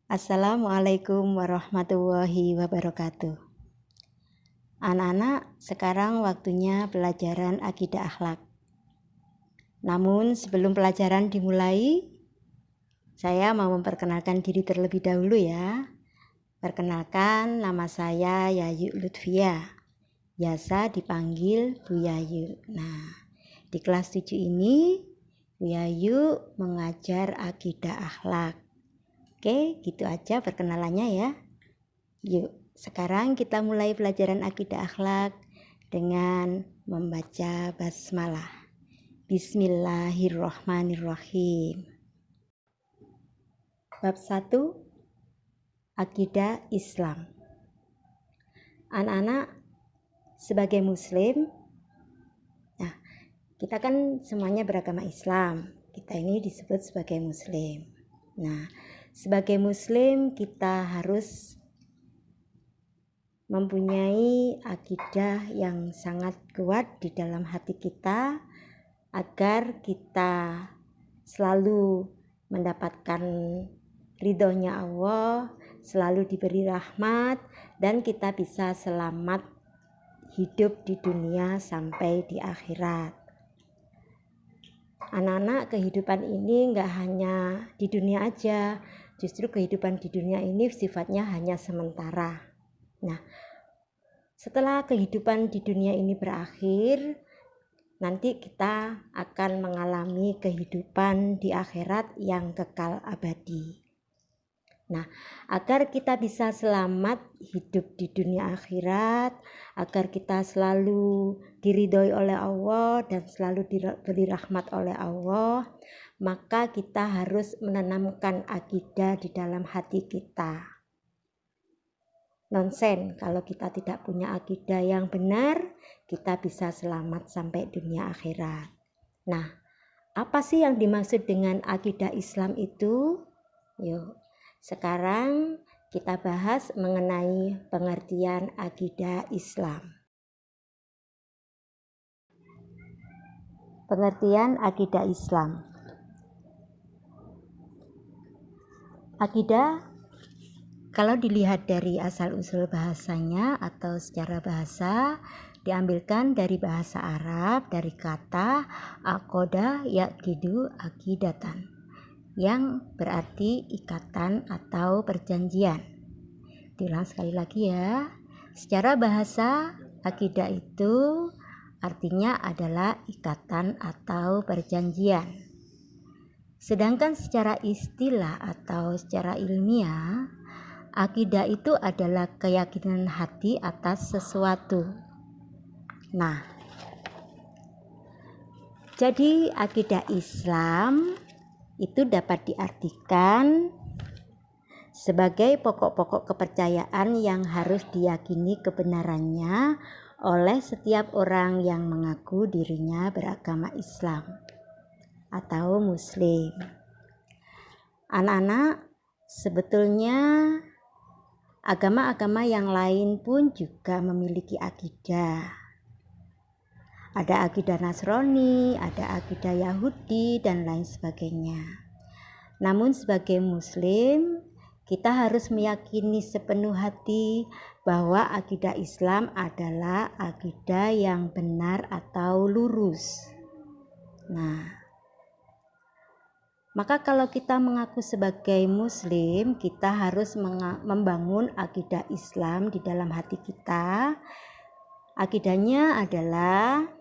Assalamualaikum warahmatullahi wabarakatuh. Anak-anak, sekarang waktunya pelajaran akidah akhlak. Namun sebelum pelajaran dimulai, saya mau memperkenalkan diri terlebih dahulu ya. Perkenalkan, nama saya Yayu Lutfia, biasa dipanggil Bu Yayu. Nah, di kelas 7 ini Bu Yayu mengajar akidah akhlak. Oke, gitu aja perkenalannya ya. Yuk, sekarang kita mulai pelajaran akidah akhlak dengan membaca basmalah. Bismillahirrahmanirrahim. Bab 1, Akidah Islam. Anak-anak, sebagai muslim, nah, kita kan semuanya beragama Islam. Kita ini disebut sebagai muslim. Nah, sebagai muslim kita harus mempunyai akidah yang sangat kuat di dalam hati kita agar kita selalu mendapatkan ridhonya Allah, selalu diberi rahmat, dan kita bisa selamat hidup di dunia sampai di akhirat. Anak-anak, kehidupan ini nggak hanya di dunia aja, justru kehidupan di dunia ini sifatnya hanya sementara. Nah, setelah kehidupan di dunia ini berakhir, nanti kita akan mengalami kehidupan di akhirat yang kekal abadi. Nah, agar kita bisa selamat hidup di dunia akhirat, agar kita selalu diridhoi oleh Allah dan selalu diberi rahmat oleh Allah, maka kita harus menanamkan akidah di dalam hati kita. Nonsen kalau kita tidak punya akidah yang benar, kita bisa selamat sampai dunia akhirat. Nah, apa sih yang dimaksud dengan akidah Islam itu? Yuk, sekarang kita bahas mengenai pengertian akidah Islam. Pengertian akidah Islam. Akidah, kalau dilihat dari asal-usul bahasanya atau secara bahasa, diambilkan dari bahasa Arab, dari kata aqoda yaqidu aqidatan, yang berarti ikatan atau perjanjian. Diulang sekali lagi ya. Secara bahasa, akidah itu artinya adalah ikatan atau perjanjian. Sedangkan secara istilah atau secara ilmiah, akidah itu adalah keyakinan hati atas sesuatu. Nah, jadi akidah Islam itu dapat diartikan sebagai pokok-pokok kepercayaan yang harus diyakini kebenarannya oleh setiap orang yang mengaku dirinya beragama Islam atau Muslim. Anak-anak, sebetulnya agama-agama yang lain pun juga memiliki akidah. Ada akidah Nasrani, ada akidah Yahudi, dan lain sebagainya. Namun sebagai Muslim, kita harus meyakini sepenuh hati bahwa akidah Islam adalah akidah yang benar atau lurus. Nah, maka kalau kita mengaku sebagai Muslim, kita harus membangun akidah Islam di dalam hati kita. Akidahnya adalah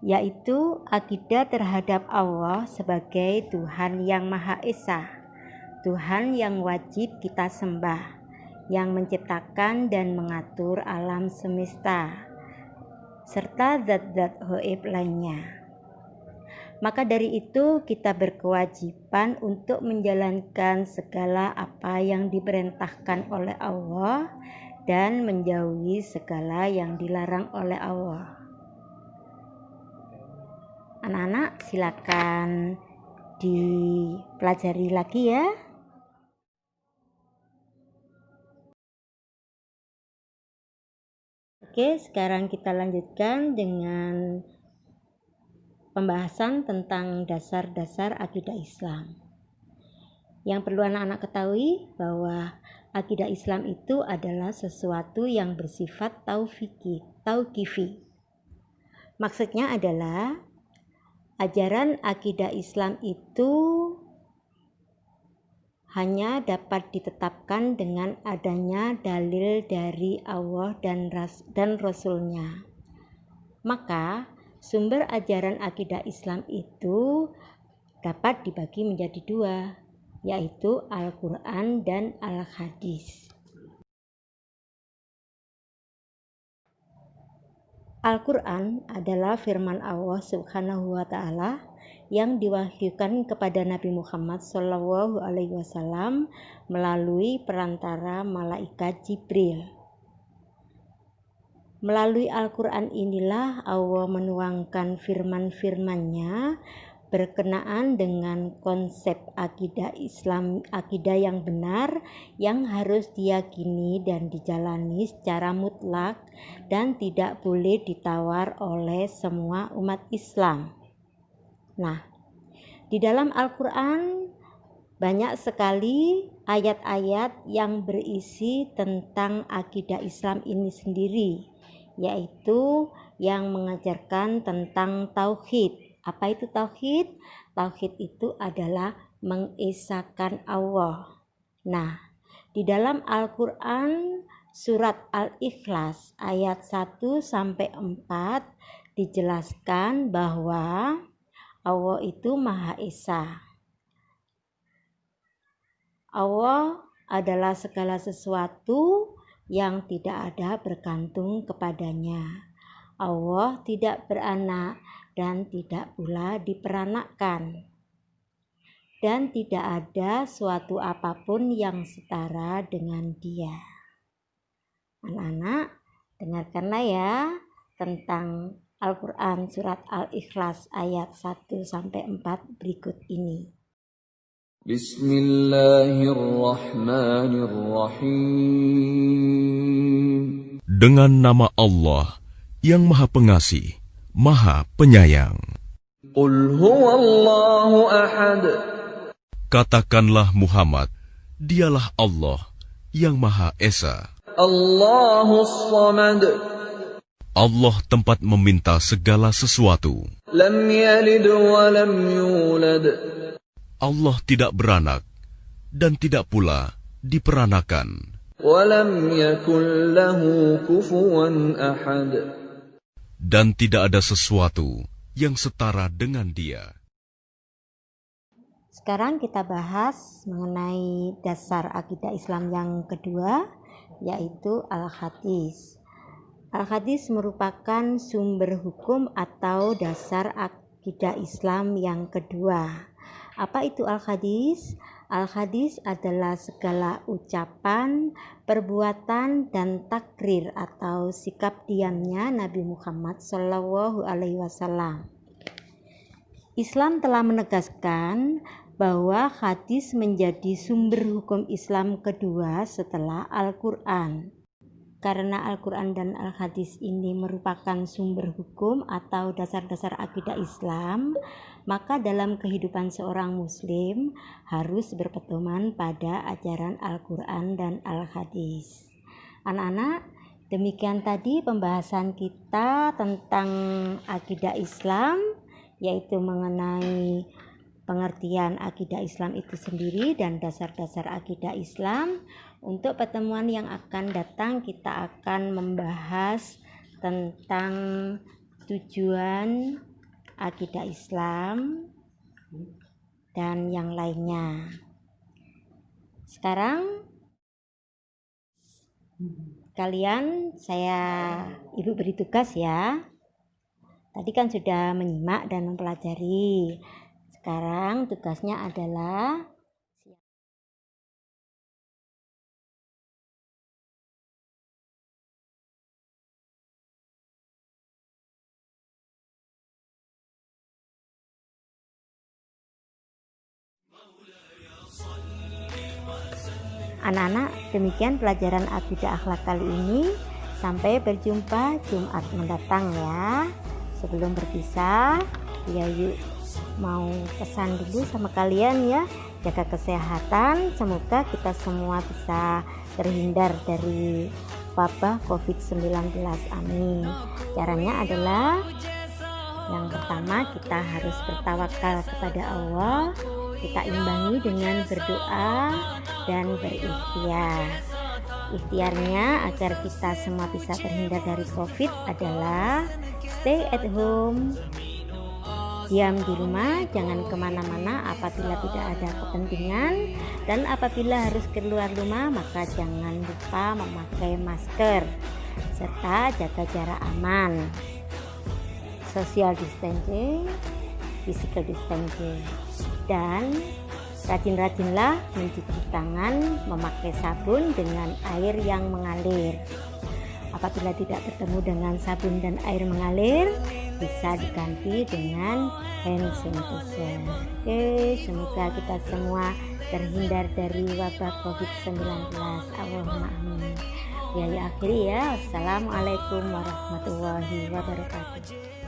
yaitu akidah terhadap Allah sebagai Tuhan yang Maha Esa, Tuhan yang wajib kita sembah, yang menciptakan dan mengatur alam semesta, serta zat-zat gaib lainnya. Maka dari itu kita berkewajiban untuk menjalankan segala apa yang diperintahkan oleh Allah dan menjauhi segala yang dilarang oleh Allah. Anak-anak, silakan dipelajari lagi ya. Oke, sekarang kita lanjutkan dengan pembahasan tentang dasar-dasar akidah Islam. Yang perlu anak-anak ketahui bahwa akidah Islam itu adalah sesuatu yang bersifat tauqifi. Maksudnya adalah ajaran akidah Islam itu hanya dapat ditetapkan dengan adanya dalil dari Allah dan Rasul-Nya. Maka sumber ajaran akidah Islam itu dapat dibagi menjadi dua, yaitu Al-Quran dan Al-Hadis. Al-Quran adalah firman Allah Subhanahu wa Ta'ala yang diwahyukan kepada Nabi Muhammad SAW melalui perantara malaikat Jibril. Melalui Al-Quran inilah Allah menuangkan firman-firman-Nya berkenaan dengan konsep akidah Islam, akidah yang benar yang harus diyakini dan dijalani secara mutlak dan tidak boleh ditawar oleh semua umat Islam. Nah, di dalam Al-Quran banyak sekali ayat-ayat yang berisi tentang akidah Islam ini sendiri, yaitu yang mengajarkan tentang tauhid. Apa itu tauhid? Tauhid itu adalah mengesahkan Allah. Nah, di dalam Al-Quran surat Al-Ikhlas ayat 1-4 dijelaskan bahwa Allah itu Maha Esa. Allah adalah segala sesuatu yang tidak ada bergantung kepadanya. Allah tidak beranak dan tidak pula diperanakkan. Dan tidak ada suatu apapun yang setara dengan Dia. Anak-anak, dengarkanlah ya tentang Al-Quran surat Al-Ikhlas ayat 1-4 berikut ini. Bismillahirrahmanirrahim. Dengan nama Allah yang Maha Pengasih, Maha Penyayang. Qul huwallahu ahad. Katakanlah Muhammad, dialah Allah yang Maha Esa. Allahus Samad. Allah tempat meminta segala sesuatu. Lam yalid wa lam yulad. Allah tidak beranak dan tidak pula diperanakan. Wa lam yakul lahu kufuwan ahad. Dan tidak ada sesuatu yang setara dengan Dia. Sekarang kita bahas mengenai dasar akidah Islam yang kedua, yaitu Al-Hadis. Al-Hadis merupakan sumber hukum atau dasar akidah Islam yang kedua. Apa itu Al-Hadis? Al-Hadis adalah segala ucapan, perbuatan, dan takrir atau sikap diamnya Nabi Muhammad SAW. Islam telah menegaskan bahwa hadis menjadi sumber hukum Islam kedua setelah Al-Quran. Karena Al-Quran dan Al-Hadis ini merupakan sumber hukum atau dasar-dasar akidah Islam, maka dalam kehidupan seorang Muslim harus berpedoman pada ajaran Al-Quran dan Al-Hadis. Anak-anak, demikian tadi pembahasan kita tentang akidah Islam, yaitu mengenai pengertian akidah Islam itu sendiri dan dasar-dasar akidah Islam. Untuk pertemuan yang akan datang kita akan membahas tentang tujuan akidah Islam dan yang lainnya. Sekarang kalian, Ibu beri tugas ya. Tadi kan sudah menyimak dan mempelajari. Sekarang tugasnya adalah anak-anak, demikian pelajaran akidah akhlak kali ini. Sampai berjumpa Jumat mendatang ya. Sebelum berpisah, ya yuk mau pesan dulu sama kalian ya, jaga kesehatan, semoga kita semua bisa terhindar dari wabah COVID-19, amin. Caranya adalah yang pertama, kita harus bertawakal kepada Allah, kita imbangi dengan berdoa dan berikhtiar. Ikhtiarnya agar kita semua bisa terhindar dari COVID adalah stay at home, diam di rumah, jangan kemana-mana apabila tidak ada kepentingan, dan apabila harus keluar rumah maka jangan lupa memakai masker serta jaga jarak aman, social distancing, physical distancing, dan rajin-rajinlah mencuci tangan memakai sabun dengan air yang mengalir. Apabila tidak bertemu dengan sabun dan air mengalir, bisa diganti dengan hand sanitizer. Oke, semoga kita semua terhindar dari wabah COVID-19. Allahumma amin. Ya akhiri ya. Wassalamualaikum warahmatullahi wabarakatuh.